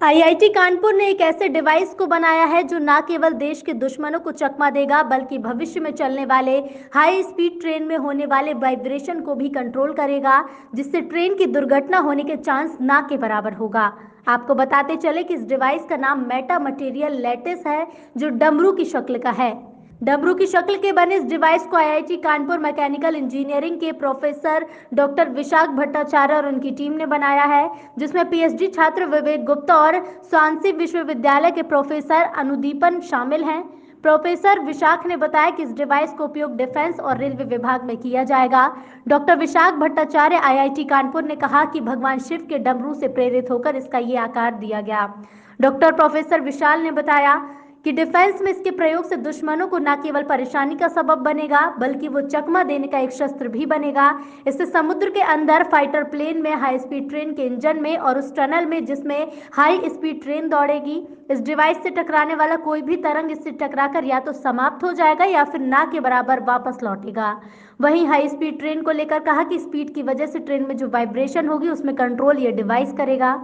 IIT Kanpur ने एक ऐसे डिवाइस को बनाया है जो न केवल देश के दुश्मनों को चकमा देगा बल्कि भविष्य में चलने वाले हाई स्पीड ट्रेन में होने वाले वाइब्रेशन को भी कंट्रोल करेगा, जिससे ट्रेन की दुर्घटना होने के चांस ना के बराबर होगा। आपको बताते चले कि इस डिवाइस का नाम मेटा मटेरियल लैटिस है, जो डमरू की शक्ल का है। डमरू की शक्ल के बने इस डिवाइस को आईआईटी कानपुर मैकेनिकल इंजीनियरिंग के प्रोफेसर डॉक्टर विशाख भट्टाचार्य और उनकी टीम ने बनाया है, जिसमें पीएचडी छात्र विवेक गुप्ता और स्वांसी विश्वविद्यालय के प्रोफेसर अनुदीपन शामिल हैं। प्रोफेसर विशाख ने बताया कि इस डिवाइस का उपयोग डिफेंस और रेलवे विभाग में किया जाएगा। डॉक्टर विशाख भट्टाचार्य आईआईटी कानपुर ने कहा कि भगवान शिव के डमरू से प्रेरित होकर इसका ये आकार दिया गया। डॉक्टर प्रोफेसर विशाल ने बताया कि डिफेंस में इसके प्रयोग से दुश्मनों को न केवल परेशानी का सबब बनेगा बल्कि वो चकमा देने का एक शस्त्र भी बनेगा। इससे समुद्र के अंदर फाइटर प्लेन में, हाई स्पीड ट्रेन के इंजन में और उस टनल में जिसमें हाई स्पीड ट्रेन दौड़ेगी, इस डिवाइस से टकराने वाला कोई भी तरंग इससे टकराकर या तो समाप्त हो जाएगा या फिर ना के बराबर वापस लौटेगा। वहीं हाई स्पीड ट्रेन को लेकर कहा कि स्पीड की वजह से ट्रेन में जो वाइब्रेशन होगी उसमें कंट्रोल ये डिवाइस करेगा।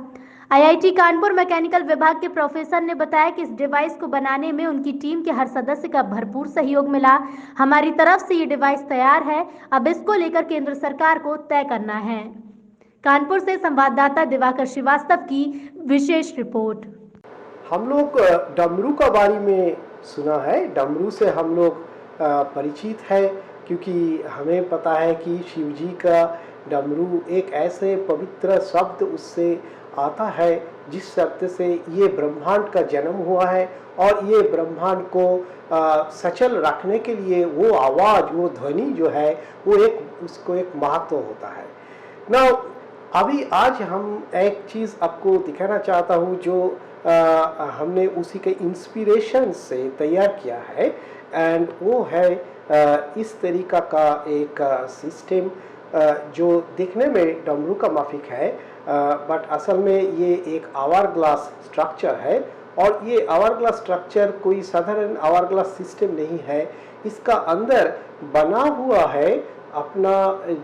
आईआईटी कानपुर मैकेनिकल विभाग के प्रोफेसर ने बताया कि इस डिवाइस को बनाने में उनकी टीम के हर सदस्य का भरपूर सहयोग मिला। हमारी तरफ से ये डिवाइस तैयार है, अब इसको लेकर केंद्र सरकार को तय करना है। कानपुर से संवाददाता दिवाकर श्रीवास्तव की विशेष रिपोर्ट। हम लोग डमरू का बारे में सुना है। डमरू से हम लोग परिचित है, क्योंकि हमें पता है कि शिव जी का डमरू एक ऐसे पवित्र शब्द उससे आता है जिस शब्द से ये ब्रह्मांड का जन्म हुआ है, और ये ब्रह्मांड को सचल रखने के लिए वो आवाज़, वो ध्वनि जो है वो उसको एक महत्व होता है ना। अभी आज हम एक चीज़ आपको दिखाना चाहता हूँ जो हमने उसी के इंस्पिरेशन से तैयार किया है, एंड वो है इस तरीका का एक सिस्टम जो देखने में डमरू का माफिक है, बट असल में ये एक आवर ग्लास स्ट्रक्चर है। और ये आवर ग्लास स्ट्रक्चर कोई साधारण आवर ग्लास सिस्टम नहीं है। इसका अंदर बना हुआ है अपना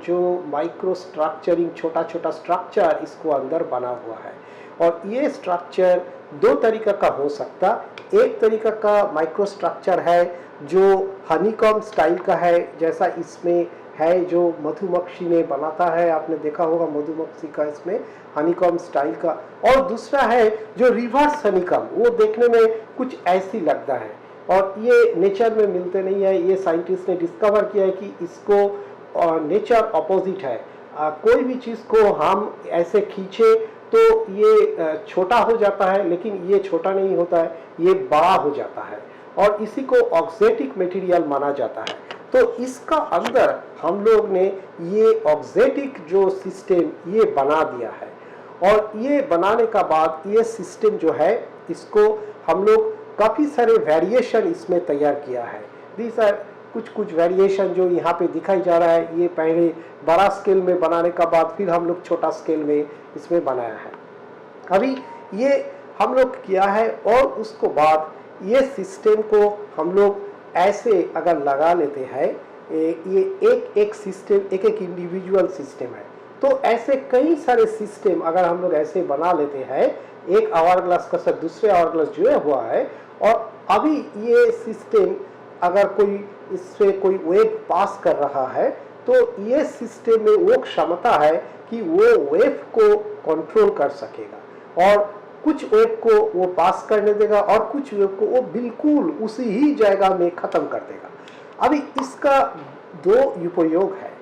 जो माइक्रो स्ट्रक्चरिंग, छोटा छोटा स्ट्रक्चर इसको अंदर बना हुआ है। और ये स्ट्रक्चर दो तरीका का हो सकता। एक तरीका का माइक्रो स्ट्रक्चर है जो हनीकॉम्ब स्टाइल का है, जैसा इसमें है जो मधुमक्खी ने बनाता है, आपने देखा होगा मधुमक्खी का इसमें हनीकॉम्ब स्टाइल का। और दूसरा है जो रिवर्स हनीकॉम्ब, वो देखने में कुछ ऐसी लगता है, और ये नेचर में मिलते नहीं है। ये साइंटिस्ट ने डिस्कवर किया है कि इसको नेचर अपोजिट है। कोई भी चीज़ को हम ऐसे खींचे तो ये छोटा हो जाता है, लेकिन ये छोटा नहीं होता है, ये बड़ा हो जाता है, और इसी को ऑक्जेटिक मटेरियल माना जाता है। तो इसका अंदर हम लोग ने ये ऑक्जेटिक जो सिस्टम ये बना दिया है, और ये बनाने का बाद ये सिस्टम जो है इसको हम लोग काफ़ी सारे वेरिएशन इसमें तैयार किया है। दीज आर कुछ वेरिएशन जो यहाँ पे दिखाई जा रहा है। ये पहले बड़ा स्केल में बनाने का बाद फिर हम लोग छोटा स्केल में इसमें बनाया है। अभी ये हम लोग किया है, और उसको बाद ये सिस्टम को हम लोग ऐसे अगर लगा लेते हैं, ये एक सिस्टम, एक इंडिविजुअल सिस्टम है। तो ऐसे कई सारे सिस्टम अगर हम लोग ऐसे बना लेते हैं, एक आवर ग्लास का साथ दूसरे आवर ग्लास जुड़ा हुआ है, और अभी ये सिस्टम अगर कोई इससे कोई वेव पास कर रहा है, तो ये सिस्टम में वो क्षमता है कि वो वेव को कंट्रोल कर सकेगा, और कुछ वेव को वो पास करने देगा और कुछ वेव को वो बिल्कुल उसी ही जगह में खत्म कर देगा। अभी इसका दो उपयोग है।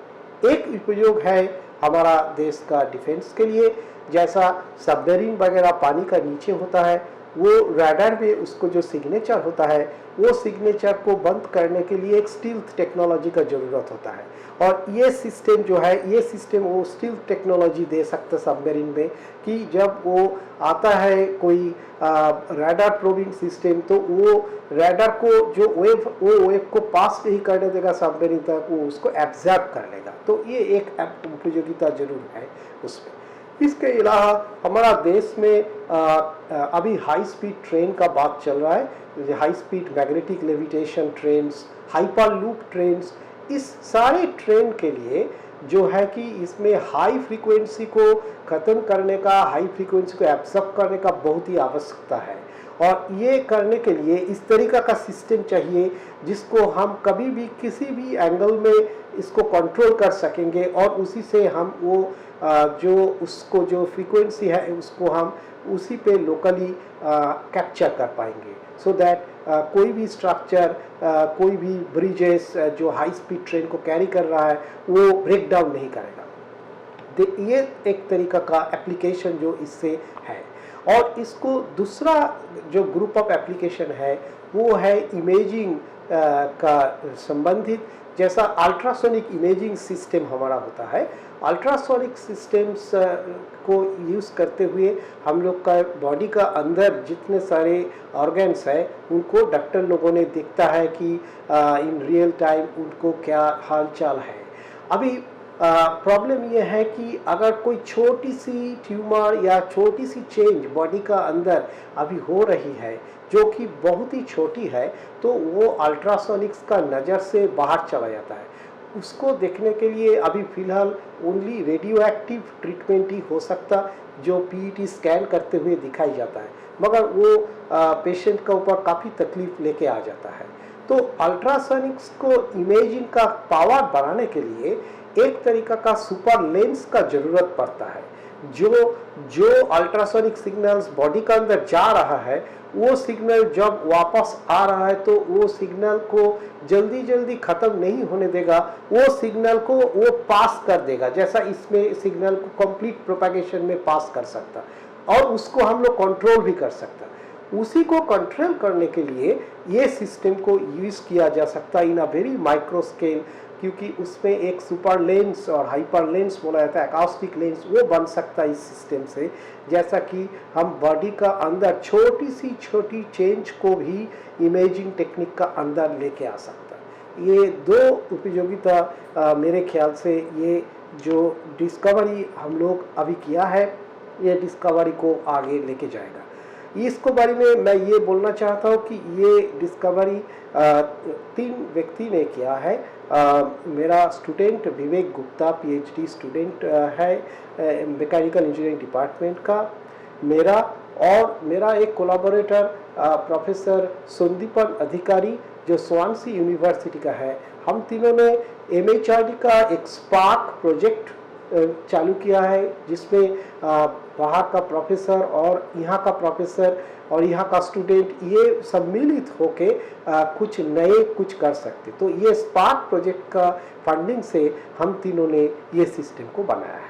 एक उपयोग है हमारा देश का डिफेंस के लिए, जैसा सबमरीन वगैरह पानी का नीचे होता है, वो रडार में उसको जो सिग्नेचर होता है, वो सिग्नेचर को बंद करने के लिए एक स्टील्थ टेक्नोलॉजी का ज़रूरत होता है। और ये सिस्टम जो है, ये सिस्टम वो स्टील्थ टेक्नोलॉजी दे सकता है सबमरीन में, कि जब वो आता है कोई रडार प्रोबिंग सिस्टम, तो वो रडार को जो वो वेव को पास नहीं करने देगा सबमरीन तक, वो उसको एब्जॉर्ब कर लेगा। तो ये एक उपयोगिता जरूर है उसमें। इसके अलावा हमारा देश में अभी हाई स्पीड ट्रेन का बात चल रहा है। High speed magnetic levitation trains, hyper loop trains, इस सारे ट्रेन के लिए जो है कि इसमें हाई फ्रीक्वेंसी को ख़त्म करने का, हाई फ्रीक्वेंसी को एब्जॉर्ब करने का बहुत ही आवश्यकता है। और ये करने के लिए इस तरीका का सिस्टम चाहिए जिसको हम कभी भी किसी भी एंगल में इसको कंट्रोल कर सकेंगे और उसी से हम वो जो फ्रीक्वेंसी है उसको हम उसी पे लोकली कैप्चर कर पाएंगे, सो दैट कोई भी स्ट्रक्चर, कोई भी ब्रिजेस जो हाई स्पीड ट्रेन को कैरी कर रहा है वो ब्रेक डाउन नहीं करेगा। ये एक तरीका का एप्लीकेशन जो इससे है। और इसको दूसरा जो ग्रुप ऑफ एप्लीकेशन है वो है इमेजिंग का संबंधित, जैसा अल्ट्रासोनिक इमेजिंग सिस्टम हमारा होता है। अल्ट्रासोनिक सिस्टम्स को यूज़ करते हुए हम लोग का बॉडी का अंदर जितने सारे ऑर्गन्स हैं उनको डॉक्टर लोगों ने देखता है कि इन रियल टाइम उनको क्या हाल चाल है। अभी प्रॉब्लम ये है कि अगर कोई छोटी सी ट्यूमर या छोटी सी चेंज बॉडी का अंदर अभी हो रही है जो कि बहुत ही छोटी है, तो वो अल्ट्रासोनिक्स का नज़र से बाहर चला जाता है। उसको देखने के लिए अभी फ़िलहाल ओनली रेडियो एक्टिव ट्रीटमेंट ही हो सकता जो पीईटी स्कैन करते हुए दिखाई जाता है, मगर वो पेशेंट का ऊपर काफ़ी तकलीफ लेके आ जाता है। तो अल्ट्रासोनिक्स को इमेजिंग का पावर बढ़ाने के लिए एक तरीका का सुपर लेंस का ज़रूरत पड़ता है। जो अल्ट्रासोनिक सिग्नल्स बॉडी का अंदर जा रहा है वो सिग्नल जब वापस आ रहा है तो वो सिग्नल को जल्दी जल्दी ख़त्म नहीं होने देगा, वो सिग्नल को वो पास कर देगा, जैसा इसमें सिग्नल को कंप्लीट प्रोपगेशन में पास कर सकता और उसको हम लोग कंट्रोल भी कर सकता। उसी को कंट्रोल करने के लिए ये सिस्टम को यूज़ किया जा सकता इन अ वेरी माइक्रो स्केल, क्योंकि उसमें एक सुपर लेंस और हाइपर लेंस बोला जाता है, अकाउस्टिक लेंस, वो बन सकता है इस सिस्टम से, जैसा कि हम बॉडी का अंदर छोटी सी छोटी चेंज को भी इमेजिंग टेक्निक का अंदर लेके आ सकता है। ये दो उपयोगिता मेरे ख्याल से ये जो डिस्कवरी हम लोग अभी किया है ये डिस्कवरी को आगे लेके जाएगा। इसको बारे में मैं ये बोलना चाहता हूँ कि ये डिस्कवरी 3 व्यक्ति ने किया है। मेरा स्टूडेंट विवेक गुप्ता पीएचडी स्टूडेंट है मैकेनिकल इंजीनियरिंग डिपार्टमेंट का, मेरा एक कोलैबोरेटर प्रोफेसर संदीपन अधिकारी जो स्वानसी यूनिवर्सिटी का है। हम तीनों ने एमएचआरडी का एक स्पार्क प्रोजेक्ट चालू किया है जिसमें बाहर का प्रोफेसर और यहाँ का प्रोफेसर और यहाँ का स्टूडेंट ये सम्मिलित होके कुछ कर सकते। तो ये स्पार्क प्रोजेक्ट का फंडिंग से हम तीनों ने ये सिस्टम को बनाया है।